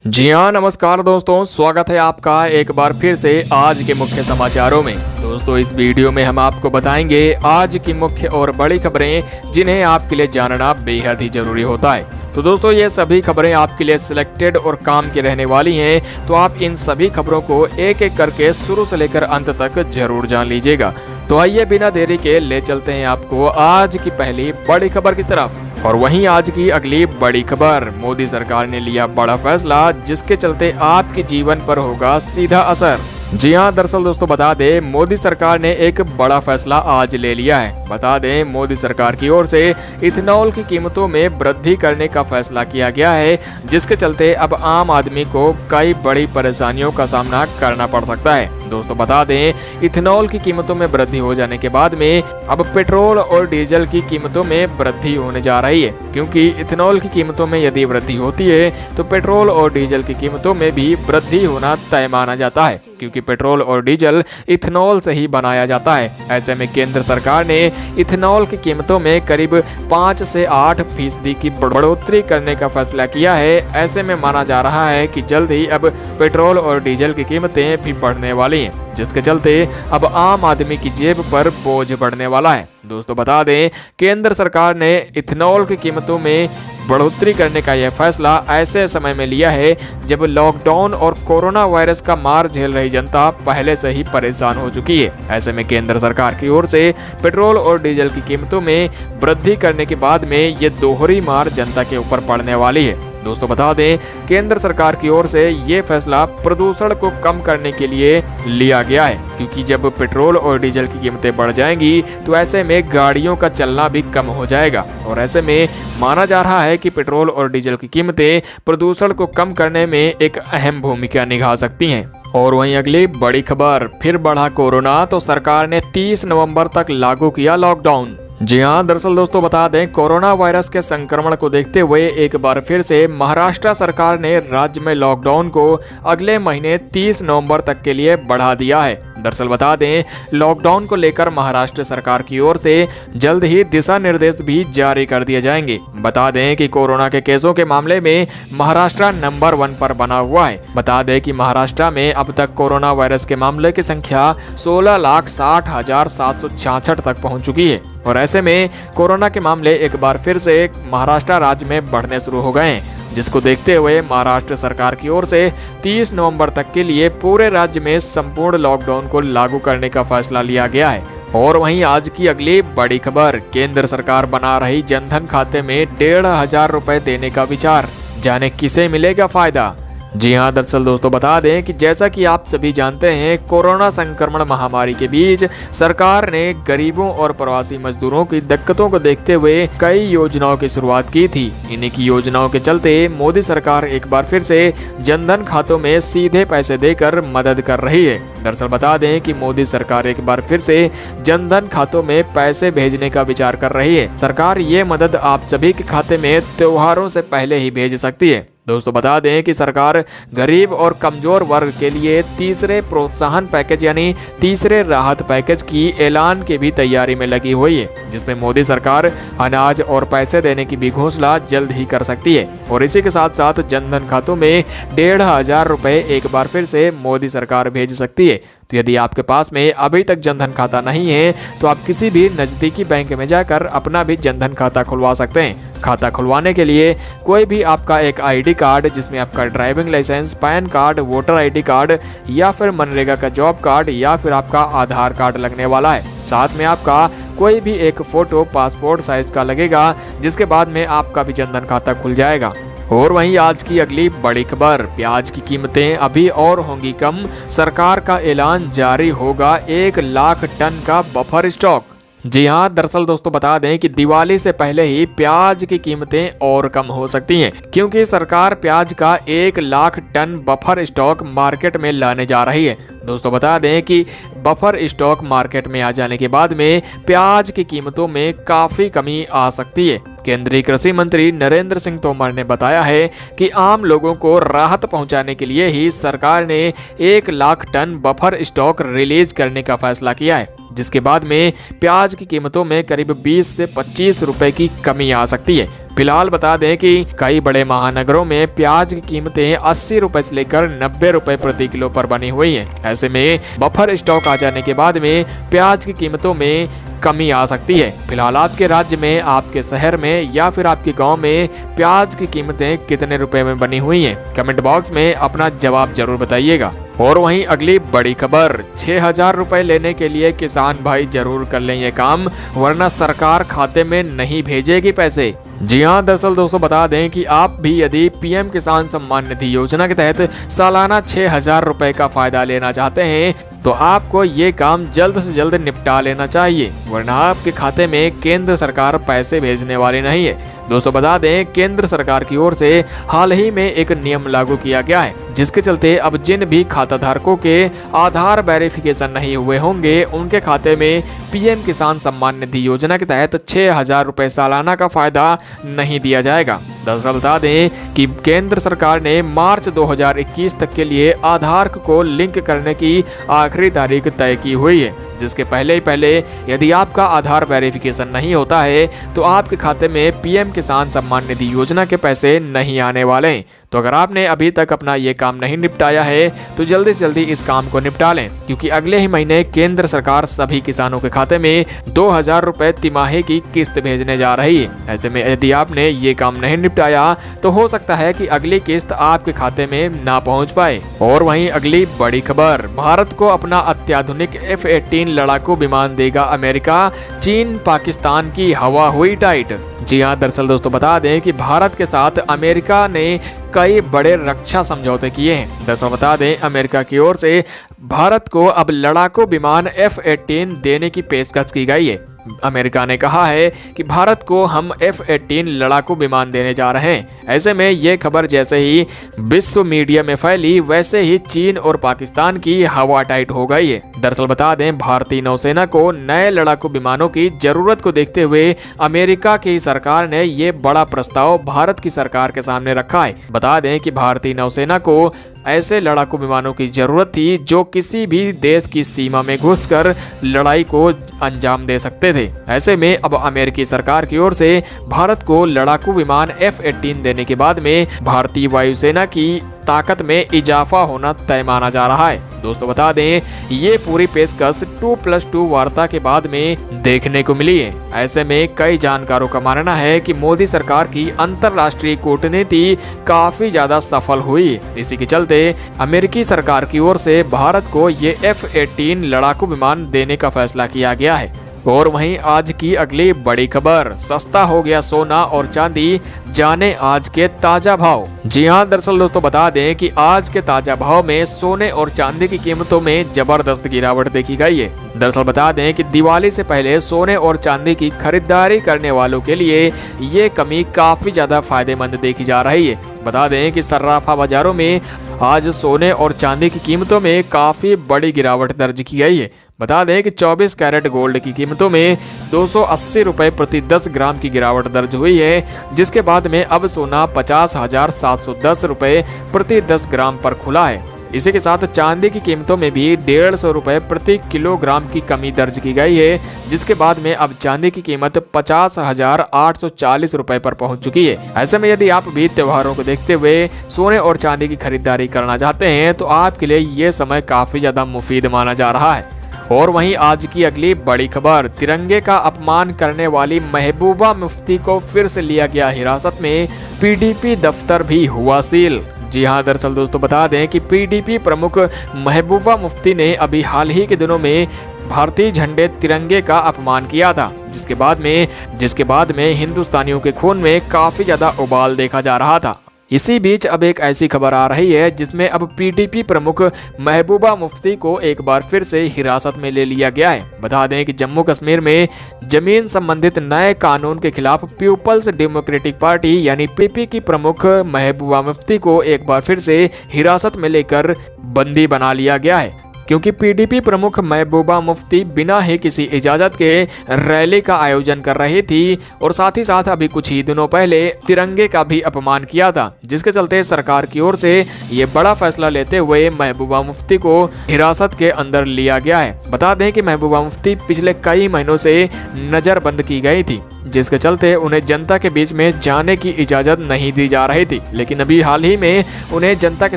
जी हाँ, नमस्कार दोस्तों, स्वागत है आपका एक बार फिर से आज के मुख्य समाचारों में। दोस्तों, इस वीडियो में हम आपको बताएंगे आज की मुख्य और बड़ी खबरें जिन्हें आपके लिए जानना बेहद ही जरूरी होता है। तो दोस्तों, ये सभी खबरें आपके लिए सिलेक्टेड और काम की रहने वाली हैं, तो आप इन सभी खबरों को एक एक करके शुरू से लेकर अंत तक जरूर जान लीजिएगा। तो आइए बिना देरी के ले चलते हैं आपको आज की पहली बड़ी खबर की तरफ। और वहीं आज की अगली बड़ी खबर, मोदी सरकार ने लिया बड़ा फैसला जिसके चलते आपके जीवन पर होगा सीधा असर। जी हाँ, दरअसल दोस्तों बता दें, मोदी सरकार ने एक बड़ा फैसला आज ले लिया है। बता दें, मोदी सरकार की ओर से इथेनॉल की कीमतों में वृद्धि करने का फैसला किया गया है, जिसके चलते अब आम आदमी को कई बड़ी परेशानियों का सामना करना पड़ सकता है। दोस्तों बता दें, इथेनॉल की कीमतों में वृद्धि हो जाने के बाद में अब पेट्रोल और डीजल की कीमतों में वृद्धि होने जा रही है, क्योंकि इथेनॉल की कीमतों में यदि वृद्धि होती है तो पेट्रोल और डीजल की कीमतों में भी वृद्धि होना तय माना जाता है, क्योंकि पेट्रोल और डीजल इथेनॉल से ही बनाया जाता है। ऐसे में केंद्र सरकार ने इथेनॉल की कीमतों में करीब 5 से 8% की बढ़ोतरी करने का फैसला किया है। ऐसे में माना जा रहा है कि जल्द ही अब पेट्रोल और डीजल की कीमतें भी बढ़ने वाली हैं, जिसके चलते अब आम आदमी की जेब पर बोझ बढ़ने वाला है। दोस्तों बता दें, केंद्र सरकार ने इथेनॉल की कीमतों में बढ़ोतरी करने का यह फैसला ऐसे समय में लिया है जब लॉकडाउन और कोरोना वायरस का मार झेल रही जनता पहले से ही परेशान हो चुकी है। ऐसे में केंद्र सरकार की ओर से पेट्रोल और डीजल की कीमतों में वृद्धि करने के बाद में ये दोहरी मार जनता के ऊपर पड़ने वाली है। दोस्तों बता दें, केंद्र सरकार की ओर से ये फैसला प्रदूषण को कम करने के लिए लिया गया है, क्योंकि जब पेट्रोल और डीजल की कीमतें बढ़ जाएंगी तो ऐसे में गाड़ियों का चलना भी कम हो जाएगा, और ऐसे में माना जा रहा है कि पेट्रोल और डीजल की कीमतें प्रदूषण को कम करने में एक अहम भूमिका निभा सकती हैं। और वहीं अगली बड़ी खबर, फिर बढ़ा कोरोना तो सरकार ने 30 नवंबर तक लागू किया लॉकडाउन। जी हाँ, दरअसल दोस्तों बता दें, कोरोना वायरस के संक्रमण को देखते हुए एक बार फिर से महाराष्ट्र सरकार ने राज्य में लॉकडाउन को अगले महीने 30 नवंबर तक के लिए बढ़ा दिया है। दरअसल बता दें, लॉकडाउन को लेकर महाराष्ट्र सरकार की ओर से जल्द ही दिशा निर्देश भी जारी कर दिए जाएंगे। बता दें कि कोरोना के केसों के मामले में महाराष्ट्र नंबर 1 पर बना हुआ है। बता दें कि महाराष्ट्र में अब तक कोरोना वायरस के मामले की संख्या 16,60,766 तक पहुंच चुकी है, और ऐसे में कोरोना के मामले एक बार फिर से महाराष्ट्र राज्य में बढ़ने शुरू हो गए हैं, जिसको देखते हुए महाराष्ट्र सरकार की ओर से 30 नवंबर तक के लिए पूरे राज्य में संपूर्ण लॉकडाउन को लागू करने का फैसला लिया गया है। और वहीं आज की अगली बड़ी खबर, केंद्र सरकार बना रही जनधन खाते में 1,500 रुपए देने का विचार, जाने किसे मिलेगा फायदा। जी हाँ, दरअसल दोस्तों बता दें कि जैसा कि आप सभी जानते हैं, कोरोना संक्रमण महामारी के बीच सरकार ने गरीबों और प्रवासी मजदूरों की दिक्कतों को देखते हुए कई योजनाओं की शुरुआत की थी। इन्हीं की योजनाओं के चलते मोदी सरकार एक बार फिर से जनधन खातों में सीधे पैसे देकर मदद कर रही है। दरअसल बता दें कि मोदी सरकार एक बार फिर से जनधन खातों में पैसे भेजने का विचार कर रही है। सरकार ये मदद आप सभी के खाते में त्योहारों से पहले ही भेज सकती है। दोस्तों बता दें कि सरकार गरीब और कमजोर वर्ग के लिए तीसरे प्रोत्साहन पैकेज यानी तीसरे राहत पैकेज की ऐलान की भी तैयारी में लगी हुई है, जिसमें मोदी सरकार अनाज और पैसे देने की भी घोषणा जल्द ही कर सकती है। और इसी के साथ साथ जनधन खातों में 1,500 रुपए एक बार फिर से मोदी सरकार भेज सकती है। तो यदि आपके पास में अभी तक जनधन खाता नहीं है तो आप किसी भी नज़दीकी बैंक में जाकर अपना भी जनधन खाता खुलवा सकते हैं। खाता खुलवाने के लिए कोई भी आपका एक आईडी कार्ड, जिसमें आपका driving licence, PAN card, voter ID card या फिर मनरेगा का जॉब कार्ड या फिर आपका आधार कार्ड लगने वाला है। साथ में आपका कोई भी एक फोटो पासपोर्ट साइज का लगेगा, जिसके बाद में आपका भी जनधन खाता खुल जाएगा। और वहीं आज की अगली बड़ी खबर, प्याज की कीमतें अभी और होंगी कम, सरकार का ऐलान जारी होगा 1 लाख टन का बफर स्टॉक। जी हाँ, दरअसल दोस्तों बता दें कि दिवाली से पहले ही प्याज की कीमतें और कम हो सकती हैं, क्योंकि सरकार प्याज का 1 lakh ton buffer stock market में लाने जा रही है। दोस्तों बता दें कि बफर स्टॉक मार्केट में आ जाने के बाद में प्याज की कीमतों में काफी कमी आ सकती है। केंद्रीय कृषि मंत्री नरेंद्र सिंह तोमर ने बताया है कि आम लोगों को राहत पहुंचाने के लिए ही सरकार ने 1 lakh ton buffer stock release करने का फैसला किया है। जिसके बाद में प्याज की कीमतों में करीब 20 से 25 रुपए की कमी आ सकती है। फिलहाल बता दें कि कई बड़े महानगरों में प्याज की कीमतें 80 रुपए से लेकर 90 रुपए प्रति किलो पर बनी हुई हैं। ऐसे में बफर स्टॉक आ जाने के बाद में प्याज की कीमतों में कमी आ सकती है। फिलहाल आपके राज्य में, आपके शहर में या फिर आपके गांव में प्याज की कीमतें कितने रुपए में बनी हुई हैं? कमेंट बॉक्स में अपना जवाब जरूर बताइएगा। और वहीं अगली बड़ी खबर, 6,000 रुपए लेने के लिए किसान भाई जरूर कर लें ये काम, वरना सरकार खाते में नहीं भेजेगी पैसे। जी हाँ, दरअसल दोस्तों बता दें कि आप भी यदि पीएम किसान सम्मान निधि योजना के तहत सालाना 6,000 रुपए का फायदा लेना चाहते हैं तो आपको ये काम जल्द से जल्द निपटा लेना चाहिए, वरना आपके खाते में केंद्र सरकार पैसे भेजने वाली नहीं है। दोस्तों बता दें, केंद्र सरकार की ओर से हाल ही में एक नियम लागू किया गया है, जिसके चलते अब जिन भी खाता धारकों के आधार वेरिफिकेशन नहीं हुए होंगे उनके खाते में पीएम किसान सम्मान निधि योजना के तहत 6,000 रुपए सालाना का फायदा नहीं दिया जाएगा। दरअसल बता दें कि केंद्र सरकार ने मार्च 2021 तक के लिए आधार को लिंक करने की आखिरी तारीख तय की हुई है, जिसके पहले यदि आपका आधार वेरिफिकेशन नहीं होता है तो आपके खाते में पीएम किसान सम्मान निधि योजना के पैसे नहीं आने वाले हैं। तो अगर आपने अभी तक अपना ये काम नहीं निपटाया है तो जल्दी से जल्दी इस काम को निपटा लें, क्योंकि अगले ही महीने केंद्र सरकार सभी किसानों के खाते में 2,000 रुपए तिमाही की किस्त भेजने जा रही है। ऐसे में यदि आपने ये काम नहीं निपटाया तो हो सकता है कि अगली किस्त आपके खाते में ना पहुंच पाए। और वहीं अगली बड़ी खबर, भारत को अपना अत्याधुनिक F-18 लड़ाकू विमान देगा अमेरिका, चीन पाकिस्तान की हवा हुई टाइट। जी हाँ, दरअसल दोस्तों बता दें कि भारत के साथ अमेरिका ने कई बड़े रक्षा समझौते किए हैं। दरअसल बता दें, अमेरिका की ओर से भारत को अब लड़ाकू विमान F-18 देने की पेशकश की गई है। अमेरिका ने कहा है कि भारत को हम F-18 लड़ाकू विमान देने जा रहे हैं। ऐसे में ये खबर जैसे ही विश्व मीडिया में फैली, वैसे ही चीन और पाकिस्तान की हवा टाइट हो गई है। दरअसल बता दें, भारतीय नौसेना को नए लड़ाकू विमानों की जरूरत को देखते हुए अमेरिका की सरकार ने ये बड़ा प्रस्ताव भारत की सरकार के सामने रखा है। बता दें कि भारतीय नौसेना को ऐसे लड़ाकू विमानों की जरूरत थी जो किसी भी देश की सीमा में घुसकर लड़ाई को अंजाम दे सकते थे। ऐसे में अब अमेरिकी सरकार की ओर से भारत को लड़ाकू विमान F-18 देने के बाद में भारतीय वायुसेना की ताकत में इजाफा होना तय माना जा रहा है। दोस्तों बता दें, ये पूरी पेशकश 2+2 वार्ता के बाद में देखने को मिली है। ऐसे में कई जानकारों का मानना है कि मोदी सरकार की अंतर्राष्ट्रीय कूटनीति काफी ज्यादा सफल हुई। इसी के चलते अमेरिकी सरकार की ओर से भारत को ये F-18 लड़ाकू विमान देने का फैसला किया गया है। और वहीं आज की अगली बड़ी खबर, सस्ता हो गया सोना और चांदी, जाने आज के ताजा भाव। जी हाँ, दरअसल दोस्तों बता दें कि आज के ताजा भाव में सोने और चांदी की कीमतों में जबरदस्त गिरावट देखी गई है। दरअसल बता दें कि दिवाली से पहले सोने और चांदी की खरीदारी करने वालों के लिए ये कमी काफी ज्यादा फायदेमंद देखी जा रही है। बता दें कि सर्राफा बाजारों में आज सोने और चांदी की कीमतों में काफी बड़ी गिरावट दर्ज की गई है। बता दें कि 24 कैरेट गोल्ड की कीमतों में 280 रुपए प्रति 10 ग्राम की गिरावट दर्ज हुई है, जिसके बाद में अब सोना 50,710 रुपए प्रति 10 ग्राम पर खुला है। इसी के साथ चांदी की कीमतों में भी 150 रुपए प्रति किलोग्राम की कमी दर्ज की गई है, जिसके बाद में अब चांदी की कीमत 50,840 रुपए पर पहुंच चुकी है। ऐसे में यदि आप भी त्योहारों को देखते हुए सोने और चांदी की खरीदारी करना चाहते हैं तो आपके लिए ये समय काफी ज्यादा मुफीद माना जा रहा है। और वहीं आज की अगली बड़ी खबर, तिरंगे का अपमान करने वाली महबूबा मुफ्ती को फिर से लिया गया हिरासत में, पीडीपी दफ्तर भी हुआ सील। जी हाँ, दरअसल दोस्तों बता दें कि पीडीपी प्रमुख महबूबा मुफ्ती ने अभी हाल ही के दिनों में भारतीय झंडे तिरंगे का अपमान किया था, जिसके बाद में हिंदुस्तानियों के खून में काफी ज्यादा उबाल देखा जा रहा था। इसी बीच अब एक ऐसी खबर आ रही है जिसमें अब पीडीपी प्रमुख महबूबा मुफ्ती को एक बार फिर से हिरासत में ले लिया गया है। बता दें कि जम्मू कश्मीर में जमीन संबंधित नए कानून के खिलाफ पीपल्स डेमोक्रेटिक पार्टी यानी पीपी की प्रमुख महबूबा मुफ्ती को एक बार फिर से हिरासत में लेकर बंदी बना लिया गया है। क्योंकि पीडीपी प्रमुख महबूबा मुफ्ती बिना ही किसी इजाजत के रैली का आयोजन कर रही थी और साथ ही साथ अभी कुछ ही दिनों पहले तिरंगे का भी अपमान किया था, जिसके चलते सरकार की ओर से ये बड़ा फैसला लेते हुए महबूबा मुफ्ती को हिरासत के अंदर लिया गया है। बता दें कि महबूबा मुफ्ती पिछले कई महीनों से नजरबंद की गई थी, जिसके चलते उन्हें जनता के बीच में जाने की इजाजत नहीं दी जा रही थी। लेकिन अभी हाल ही में उन्हें जनता के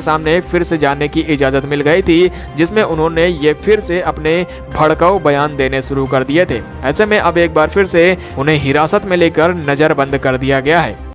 सामने फिर से जाने की इजाजत मिल गई थी, जिसमें उन्होंने ये फिर से अपने भड़काऊ बयान देने शुरू कर दिए थे। ऐसे में अब एक बार फिर से उन्हें हिरासत में लेकर नजरबंद कर दिया गया है।